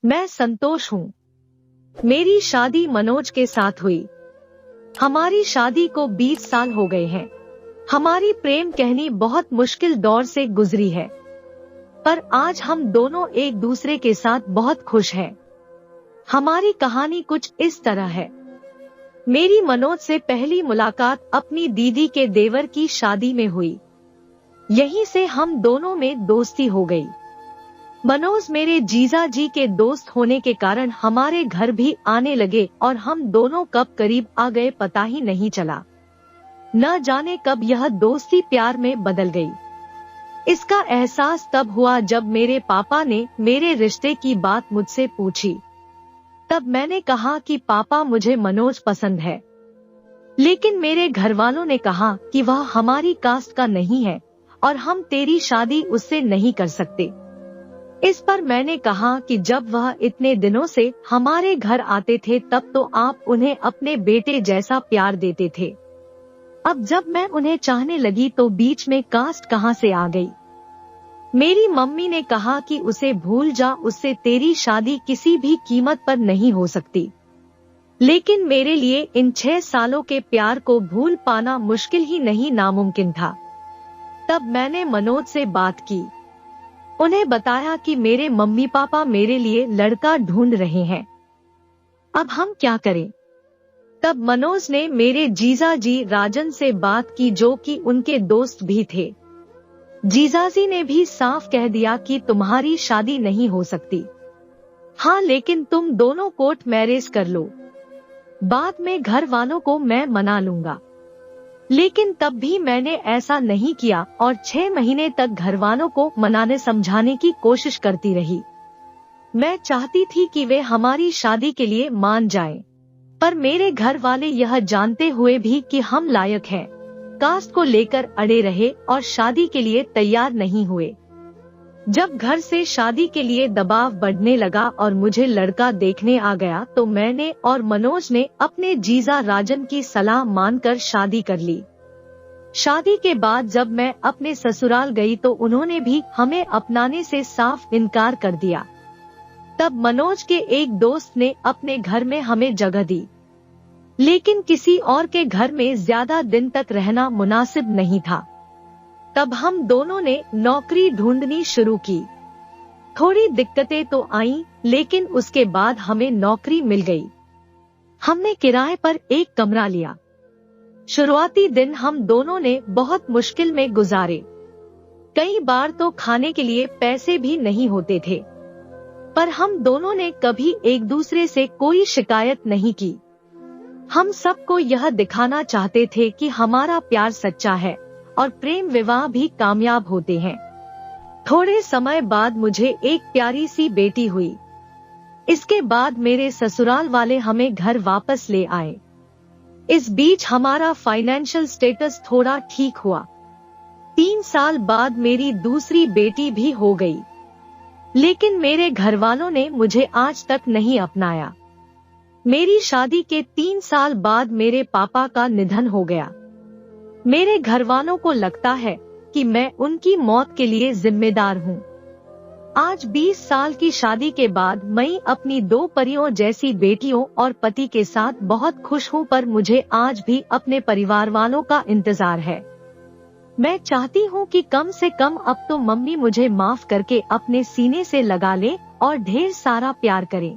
मैं संतोष हूँ। मेरी शादी मनोज के साथ हुई। हमारी शादी को 20 साल हो गए हैं। हमारी प्रेम कहानी बहुत मुश्किल दौर से गुजरी है, पर आज हम दोनों एक दूसरे के साथ बहुत खुश हैं। हमारी कहानी कुछ इस तरह है। मेरी मनोज से पहली मुलाकात अपनी दीदी के देवर की शादी में हुई। यहीं से हम दोनों में दोस्ती हो गई। मनोज मेरे जीजा जी के दोस्त होने के कारण हमारे घर भी आने लगे और हम दोनों कब करीब आ गए पता ही नहीं चला। न जाने कब यह दोस्ती प्यार में बदल गई। इसका एहसास तब हुआ जब मेरे पापा ने मेरे रिश्ते की बात मुझसे पूछी। तब मैंने कहा कि पापा मुझे मनोज पसंद है, लेकिन मेरे घर वालों ने कहा कि वह हमारी कास्ट का नहीं है और हम तेरी शादी उससे नहीं कर सकते। इस पर मैंने कहा कि जब वह इतने दिनों से हमारे घर आते थे तब तो आप उन्हें अपने बेटे जैसा प्यार देते थे। अब जब मैं उन्हें चाहने लगी तो बीच में कास्ट कहां से आ गई। मेरी मम्मी ने कहा कि उसे भूल जा, उससे तेरी शादी किसी भी कीमत पर नहीं हो सकती। लेकिन मेरे लिए इन 6 सालों के प्यार को भूल पाना मुश्किल ही नहीं नामुमकिन था। तब मैंने मनोज से बात की। उन्हें बताया कि मेरे मम्मी पापा मेरे लिए लड़का ढूंढ रहे हैं। अब हम क्या करें? तब मनोज ने मेरे जीजा जी राजन से बात की, जो कि उनके दोस्त भी थे। जीजाजी ने भी साफ कह दिया कि तुम्हारी शादी नहीं हो सकती। हाँ, लेकिन तुम दोनों कोर्ट मैरिज कर लो, बाद में घर वालों को मैं मना लूंगा। लेकिन तब भी मैंने ऐसा नहीं किया और 6 महीने तक घर वालों को मनाने समझाने की कोशिश करती रही। मैं चाहती थी कि वे हमारी शादी के लिए मान जाएं, पर मेरे घर वाले यह जानते हुए भी कि हम लायक हैं, कास्ट को लेकर अड़े रहे और शादी के लिए तैयार नहीं हुए। जब घर से शादी के लिए दबाव बढ़ने लगा और मुझे लड़का देखने आ गया तो मैंने और मनोज ने अपने जीजा राजन की सलाह मानकर शादी कर ली। शादी के बाद जब मैं अपने ससुराल गई तो उन्होंने भी हमें अपनाने से साफ इनकार कर दिया। तब मनोज के एक दोस्त ने अपने घर में हमें जगह दी, लेकिन किसी और के घर में ज्यादा दिन तक रहना मुनासिब नहीं था। तब हम दोनों ने नौकरी ढूंढनी शुरू की। थोड़ी दिक्कतें तो आईं, लेकिन उसके बाद हमें नौकरी मिल गई। हमने किराए पर एक कमरा लिया। शुरुआती दिन हम दोनों ने बहुत मुश्किल में गुजारे। कई बार तो खाने के लिए पैसे भी नहीं होते थे, पर हम दोनों ने कभी एक दूसरे से कोई शिकायत नहीं की। हम सबको यह दिखाना चाहते थे कि हमारा प्यार सच्चा है और प्रेम विवाह भी कामयाब होते हैं। थोड़े समय बाद मुझे एक प्यारी सी बेटी हुई। इसके बाद मेरे ससुराल वाले हमें घर वापस ले आए। इस बीच हमारा फाइनेंशियल स्टेटस थोड़ा ठीक हुआ। 3 साल बाद मेरी दूसरी बेटी भी हो गई, लेकिन मेरे घर वालों ने मुझे आज तक नहीं अपनाया। मेरी शादी के 3 साल बाद मेरे पापा का निधन हो गया। मेरे घर वालों को लगता है कि मैं उनकी मौत के लिए जिम्मेदार हूँ। आज 20 साल की शादी के बाद मैं अपनी 2 परियों जैसी बेटियों और पति के साथ बहुत खुश हूँ, पर मुझे आज भी अपने परिवार वालों का इंतजार है। मैं चाहती हूँ कि कम से कम अब तो मम्मी मुझे माफ करके अपने सीने से लगा ले और ढेर सारा प्यार करें।